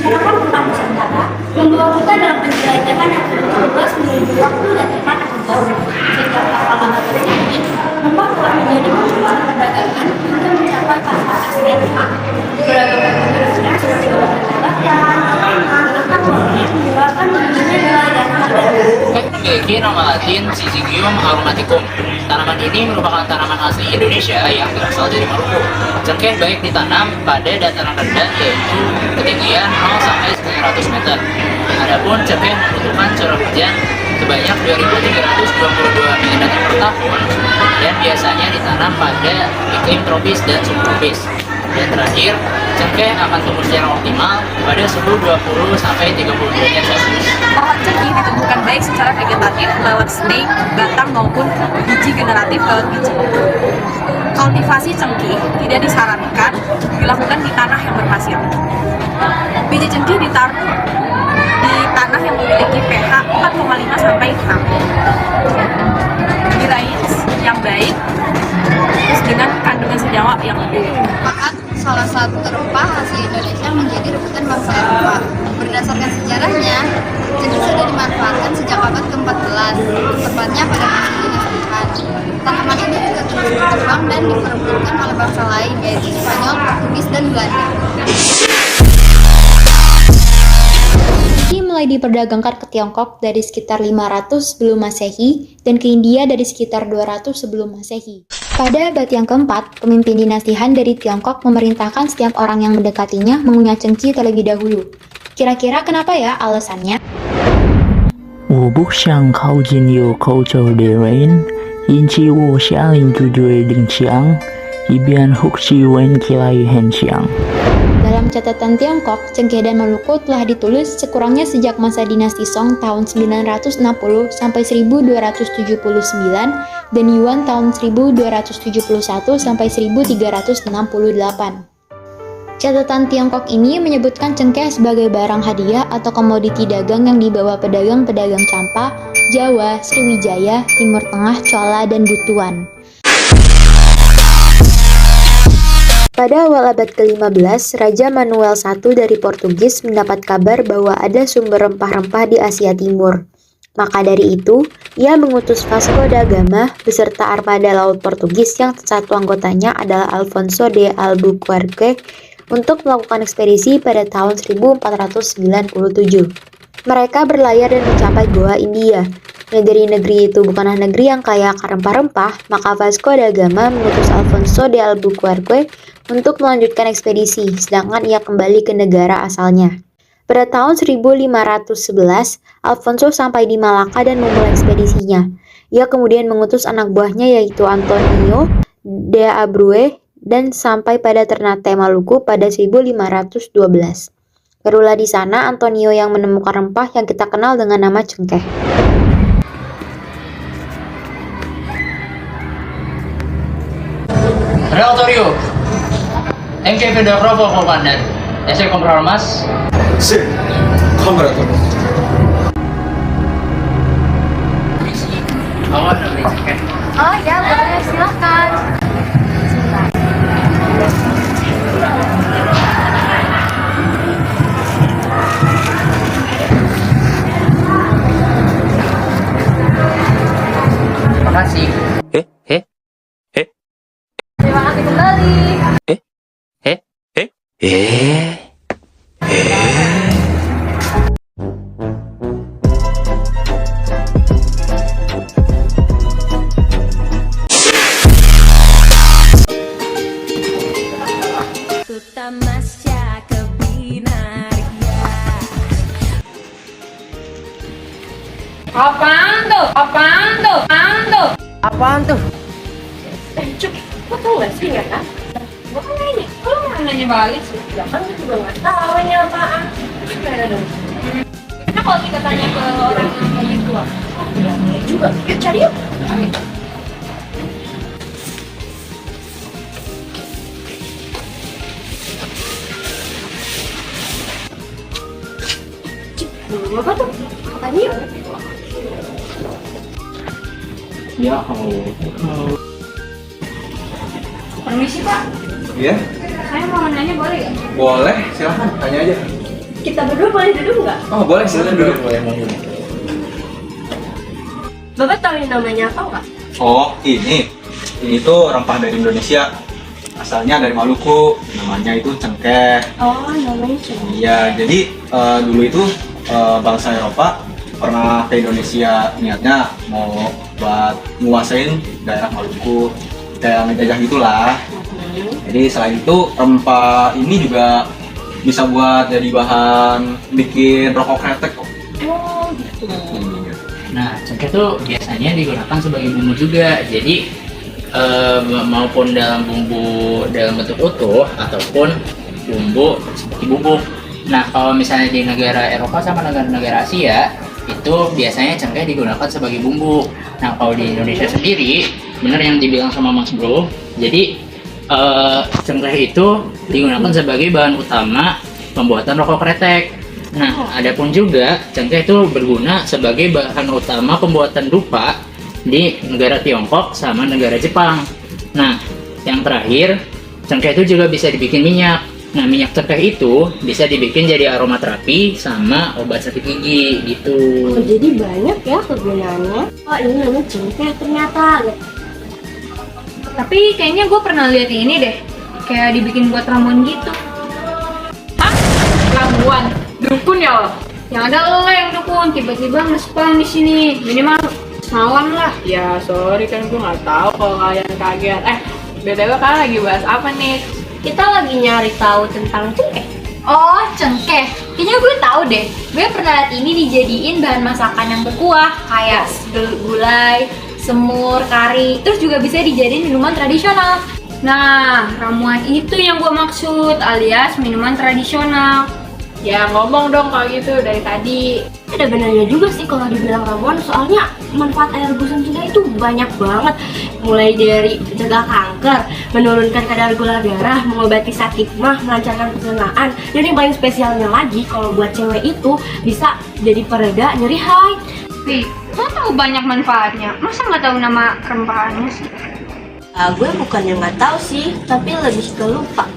masyarakat Jepang Nusantara membawa kita dalam penjelajahan yang berluas menuju waktu dan tempat yang jauh. Sejak kapal lama ini membuat telah menjadi perjuangan perdagangan untuk mencapai pasar Asia Jepang. Beragam negara seperti menyebabkan tingginya nilai dan harga. Memiliki nama latin Syzygium aromaticum. Tanaman ini merupakan tanaman asli Indonesia yang berasal dari Maluku. Cengkeh baik ditanam pada dataran rendah yaitu ketinggian 0 sampai 900 meter. Adapun cengkeh membutuhkan curah hujan sebanyak 2.322 mm per tahun dan biasanya ditanam pada iklim tropis dan subtropis. Dan terakhir, cengkeh akan tumbuh secara optimal pada suhu 20 sampai 30 derajat Celcius. Pohon cengkeh ditumbuhkan baik secara vegetatif lewat stek, batang maupun biji generatif lewat biji. Kultivasi cengkeh tidak disarankan dilakukan di tanah yang berpasir. Biji cengkeh ditaruh di tanah yang memiliki pH 4,5 sampai 6. Di range yang baik, terus dengan kandungan senyawa yang lebih. Salah satu rempah asli Indonesia menjadi rebutan bangsa Eropa. Berdasarkan sejarahnya, cengkeh sudah dimanfaatkan sejak abad ke-14, tepatnya pada musim dinasti Han. Tanaman ini juga terus berkembang dan diperebutkan oleh bangsa lain, yaitu Spanyol, Portugis, dan Belanda. Mulai diperdagangkan ke Tiongkok dari sekitar 500 sebelum Masehi dan ke India dari sekitar 200 sebelum Masehi. Pada abad yang keempat, pemimpin dinasti Han dari Tiongkok memerintahkan setiap orang yang mendekatinya mengunyah cengkeh terlebih dahulu. Kira-kira kenapa ya alasannya? 我不想靠近有口臭的人，因此我下令拒绝领枪，以便呼吸闻起来很香。 Dalam catatan Tiongkok, cengkeh dan Maluku telah ditulis sekurangnya sejak masa dinasti Song tahun 960 sampai 1279 dan Yuan tahun 1271 sampai 1368. Catatan Tiongkok ini menyebutkan cengkeh sebagai barang hadiah atau komoditi dagang yang dibawa pedagang-pedagang Campa, Jawa, Sriwijaya, Timur Tengah, Chola, dan Butuan. Pada awal abad ke-15, Raja Manuel I dari Portugis mendapat kabar bahwa ada sumber rempah-rempah di Asia Timur. Maka dari itu, ia mengutus Vasco da Gama beserta armada laut Portugis yang satu anggotanya adalah Alfonso de Albuquerque untuk melakukan ekspedisi pada tahun 1497. Mereka berlayar dan mencapai Goa, India. Negeri-negeri itu bukanlah negeri yang kaya akan rempah-rempah, maka Vasco da Gama mengutus Alfonso de Albuquerque untuk melanjutkan ekspedisi, sedangkan ia kembali ke negara asalnya. Pada tahun 1511, Alfonso sampai di Malaka dan memulai ekspedisinya. Ia kemudian mengutus anak buahnya yaitu Antonio de Abreu dan sampai pada Ternate, Maluku pada 1512. Barulah di sana Antonio yang menemukan rempah yang kita kenal dengan nama cengkeh. Relatorio. ¿En qué pedógrafo comandante? ¿Ese comprar más? Sí, compra todo. Awal dari cengkeh. Oh ya, boleh, silakan. Terima kasih. Terima kasih kembali. Apaan tuh? Apaan tuh? Apaan tuh? Apaan tuh? Cuk, kok tau gak sih nggak kan? Gue kan nanya, kok lo nggak nanya balik sih? Ya kan gue juga nggak tahu ini apaan. Gimana dong? Nah kalau kita tanya ke orang yang lagi tua, ya juga. Yuk cari yuk. Ayo. Apa tuh? Tadi yuk. Ya Allah. Permisi Pak, Iya, saya mau nanya boleh ya? boleh, silahkan tanya aja. Kita berdua boleh duduk nggak? Oh, boleh silakan duduk. Bapak tahu yang namanya apa nggak? Oh, ini tuh rempah dari Indonesia. Asalnya dari Maluku, namanya itu cengkeh. Oh, namanya cuma. Iya, jadi dulu itu bangsa Eropa pernah ke Indonesia niatnya mau buat nguasain daerah Maluku, kayak ngejajah gitulah. Jadi selain itu rempah ini juga bisa buat jadi bahan bikin rokok kretek kok. Oh, gitu. Nah, cengkeh tuh biasanya digunakan sebagai bumbu juga. Jadi maupun dalam bumbu dalam bentuk utuh ataupun bumbu seperti bubuk. Nah, kalau misalnya di negara Eropa sama negara-negara Asia itu biasanya cengkeh digunakan sebagai bumbu. Nah, kalau di Indonesia sendiri, benar yang dibilang sama Mas Bro. Jadi cengkeh itu digunakan sebagai bahan utama pembuatan rokok kretek. Nah, adapun juga cengkeh itu berguna sebagai bahan utama pembuatan dupa di negara Tiongkok sama negara Jepang. Nah, yang terakhir, cengkeh itu juga bisa dibikin minyak. Nah, minyak cengkeh itu bisa dibikin jadi aromaterapi sama obat sakit gigi gitu. Oh, jadi banyak ya kegunaannya. Oh, ini namanya cengkeh ternyata. Tapi kayaknya gue pernah lihat ini deh, kayak dibikin buat ramuan gitu. Hah? Ramuan? Dukun ya lo? Yang ada lo yang dukun, tiba-tiba nge-spam di sini. Minimal semalam lah. Ya sorry kan gue nggak tahu kalau kalian kaget. BTW kalian lagi bahas apa nih? Kita lagi nyari tahu tentang cengkeh. Oh, cengkeh. Kayaknya gue tahu deh. Gue pernah lihat ini dijadiin bahan masakan yang berkuah, kayak gulai, semur, kari. Terus juga bisa dijadiin minuman tradisional. Nah, ramuan itu yang gue maksud, alias minuman tradisional. Ya ngomong dong kalau gitu dari tadi. Ada benarnya juga sih kalau dibilang ramuan, soalnya manfaat air rebus cengkeh itu banyak banget. Mulai dari mencegah kanker, menurunkan kadar gula darah, mengobati sakit mah, melancarkan pencernaan, dan yang paling spesialnya lagi kalau buat cewek itu bisa jadi pereda nyeri haid. Wih, lo tahu banyak manfaatnya. Masa nggak tahu nama rempahannya sih? Gue bukannya nggak tahu sih, tapi lebih ke lupa.